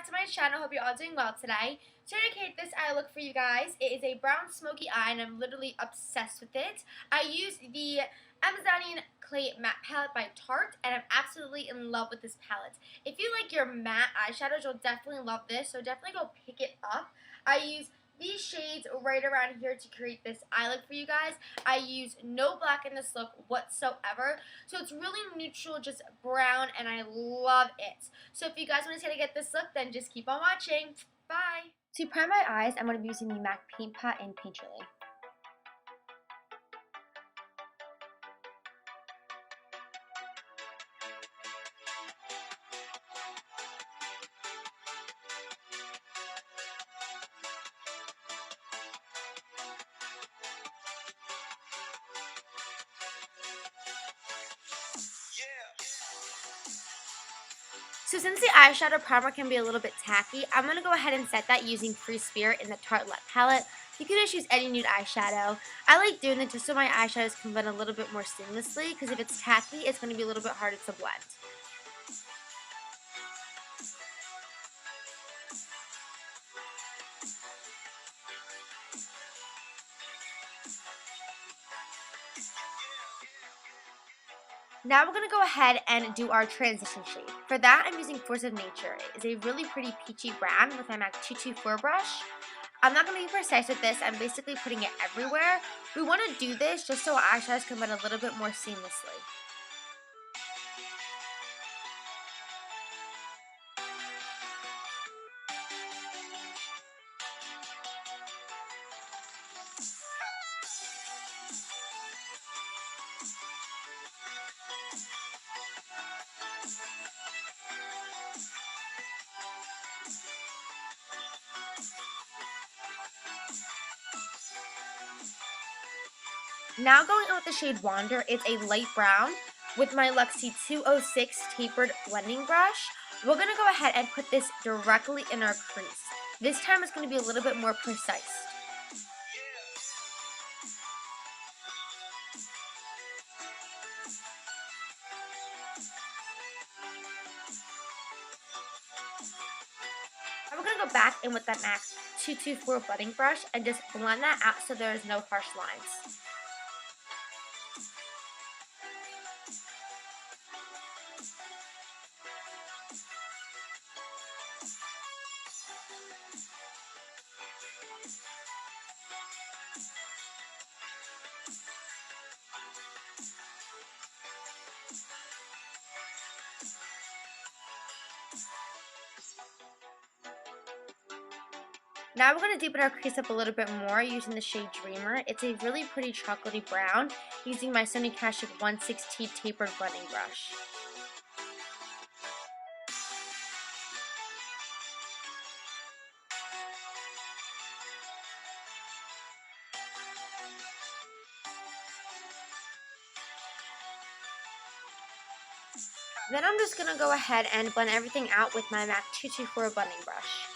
back to my channel. Hope you're all doing well today. To create this eye look for you guys, it is a brown smoky eye and I'm literally obsessed with it. I use the Amazonian Clay Matte Palette by Tarte and I'm absolutely in love with this palette. If you like your matte eyeshadows, you'll definitely love this, so definitely go pick it up. I use these shades right around here to create this eye look for you guys. I use no black in this look whatsoever, so it's really neutral, just brown, and I love it. So if you guys want to get this look, then just keep on watching. Bye! To prime my eyes, I'm going to be using the MAC Paint Pot in Painterly. So since the eyeshadow primer can be a little bit tacky, I'm going to go ahead and set that using Free Spirit in the Tartelette palette. You can just use any nude eyeshadow. I like doing it just so my eyeshadows can blend a little bit more seamlessly, because if it's tacky, it's going to be a little bit harder to blend. Now we're going to go ahead and do our transition shade. For that, I'm using Force of Nature. It is a really pretty peachy brown with my MAC 224 brush. I'm not going to be precise with this. I'm basically putting it everywhere. We want to do this just so our eyeshadows can blend a little bit more seamlessly. Now going on with the shade Wander, it's a light brown with my Luxie 206 tapered blending brush. We're going to go ahead and put this directly in our crease. This time it's going to be a little bit more precise. Now we're going to go back in with that MAC 224 blending brush and just blend that out so there is no harsh lines. Now we're going to deepen our crease up a little bit more using the shade Dreamer. It's a really pretty chocolatey brown using my Sony Kashuk 1/16 tapered blending brush. Then I'm just going to go ahead and blend everything out with my MAC 224 blending brush.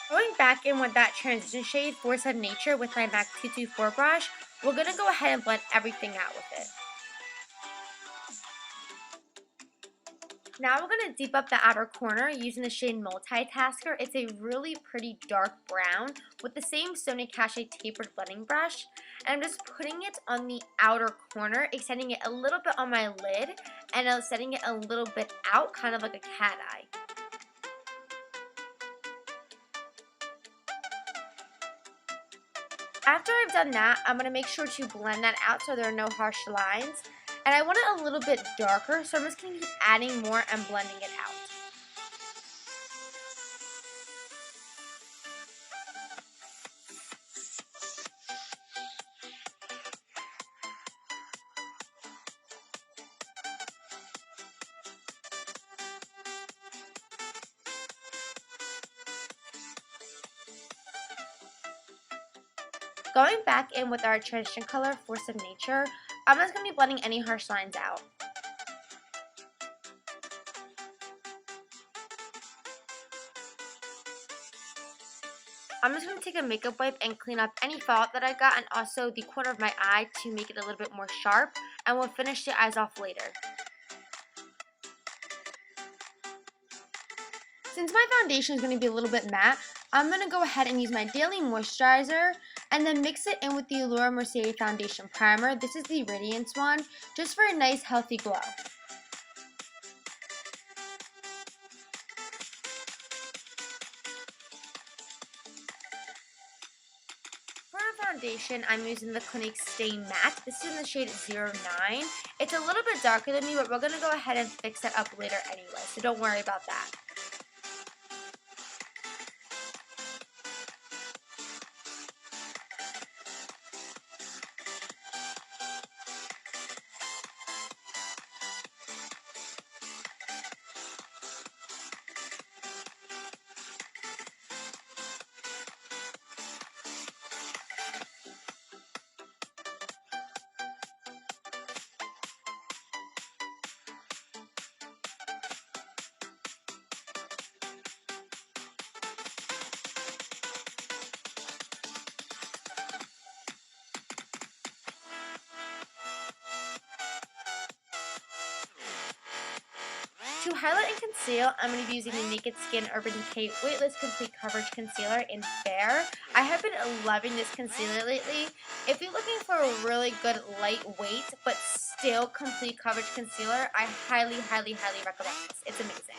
Going back in with that transition shade, Force of Nature, with my MAC 224 brush, we're going to go ahead and blend everything out with it. Now we're going to deep up the outer corner using the shade Multitasker. It's a really pretty dark brown with the same Sony Kashuk tapered blending brush. And I'm just putting it on the outer corner, extending it a little bit on my lid, and setting it a little bit out, kind of like a cat eye. After I've done that, I'm going to make sure to blend that out so there are no harsh lines. And I want it a little bit darker, so I'm just going to keep adding more and blending it out. Going back in with our transition color, Force of Nature, I'm just going to be blending any harsh lines out. I'm just going to take a makeup wipe and clean up any fallout that I got and also the corner of my eye to make it a little bit more sharp, and we'll finish the eyes off later. Since my foundation is going to be a little bit matte, I'm going to go ahead and use my daily moisturizer and then mix it in with the Allure Mercier Foundation Primer. This is the Radiance one, just for a nice healthy glow. For a foundation, I'm using the Clinique Stay Matte. This is in the shade 09. It's a little bit darker than me, but we're going to go ahead and fix it up later anyway, so don't worry about that. To highlight and conceal, I'm going to be using the Naked Skin Urban Decay Weightless Complete Coverage Concealer in Fair. I have been loving this concealer lately. If you're looking for a really good lightweight but still complete coverage concealer, I highly recommend this. It's amazing.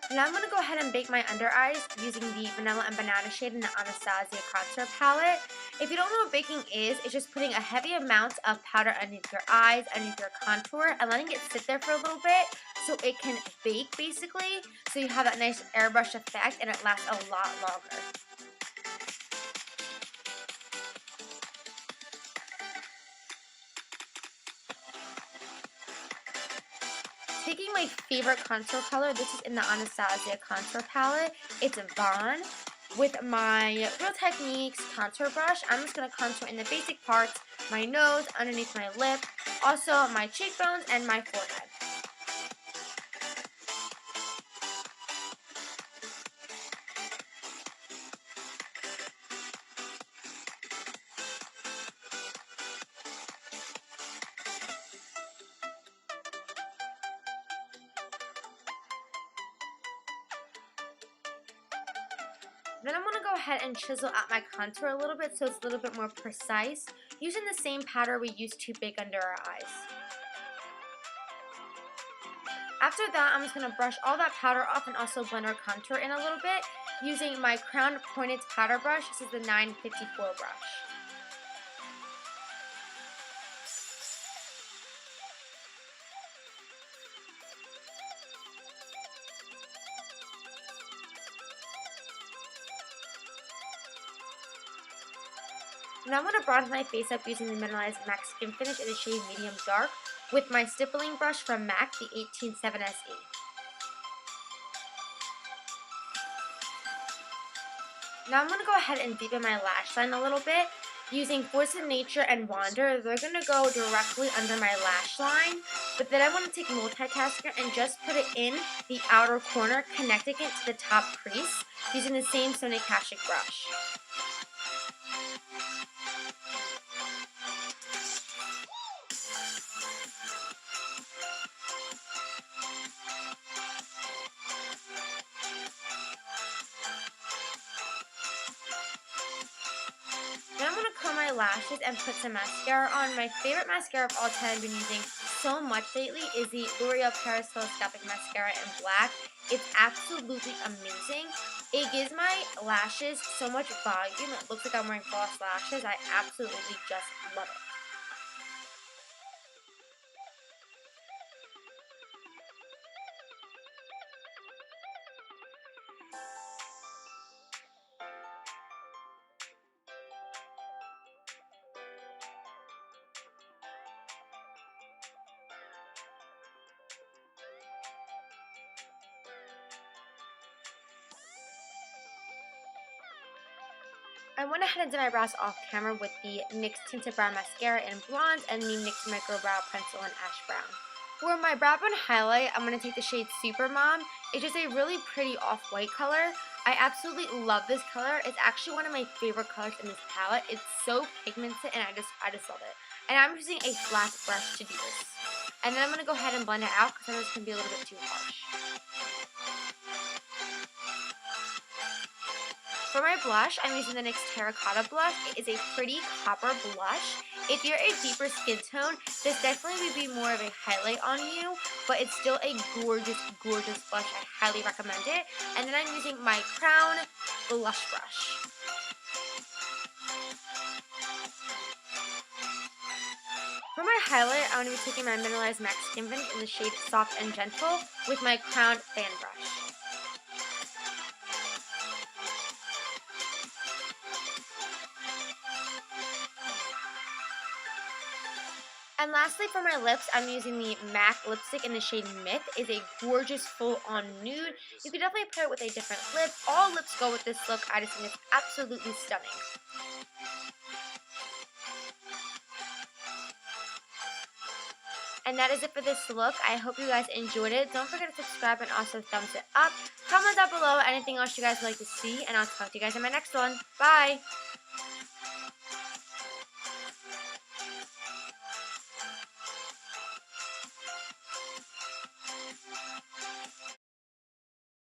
Now I'm going to go ahead and bake my under eyes using the Vanilla and Banana shade in the Anastasia Contour Palette. If you don't know what baking is, it's just putting a heavy amount of powder underneath your eyes, underneath your contour, and letting it sit there for a little bit so it can bake basically, so you have that nice airbrush effect and it lasts a lot longer. Taking my favorite contour color, this is in the Anastasia Contour Palette. It's Vaughn. With my Real Techniques contour brush, I'm just going to contour in the basic parts, my nose, underneath my lip, also my cheekbones, and my forehead. Then I'm going to go ahead and chisel out my contour a little bit so it's a little bit more precise, using the same powder we used to bake under our eyes. After that, I'm just going to brush all that powder off and also blend our contour in a little bit using my Crown Pointed powder brush. This is the 954 brush. Now I'm going to bronze my face up using the Mineralized MAC Skin Finish in the shade Medium Dark with my stippling brush from MAC, the 187 SE. Now I'm going to go ahead and deepen my lash line a little bit. Using Force of Nature and Wander, they're going to go directly under my lash line, but then I want to take Multitasker and just put it in the outer corner, connecting it to the top crease using the same Sony Kashik brush. Then I'm going to comb my lashes and put some mascara on. My favorite mascara of all time I've been using so much lately is the L'Oreal Paris Telescopic Mascara in black. It's absolutely amazing. It gives my lashes so much volume. It looks like I'm wearing false lashes. I absolutely just love it. I went ahead and did my brows off camera with the NYX Tinted Brow Mascara in Blonde and the NYX Micro Brow Pencil in Ash Brown. For my brow bone highlight, I'm going to take the shade Super Mom. It's just a really pretty off-white color. I absolutely love this color. It's actually one of my favorite colors in this palette. It's so pigmented and I just love it. And I'm using a flat brush to do this. And then I'm going to go ahead and blend it out because I know it's going to be a little bit too harsh. For my blush, I'm using the NYX Terracotta blush. It is a pretty copper blush. If you're a deeper skin tone, this definitely would be more of a highlight on you, but it's still a gorgeous, gorgeous blush. I highly recommend it. And then I'm using my Crown blush brush. For my highlight, I'm going to be taking my Mineralized Max Skin Tint in the shade Soft and Gentle with my Crown fan brush. And lastly, for my lips, I'm using the MAC lipstick in the shade Myth. It's a gorgeous full-on nude. You could definitely pair it with a different lip. All lips go with this look. I just think it's absolutely stunning. And that is it for this look. I hope you guys enjoyed it. Don't forget to subscribe and also thumbs it up. Comment down below anything else you guys would like to see, and I'll talk to you guys in my next one. Bye!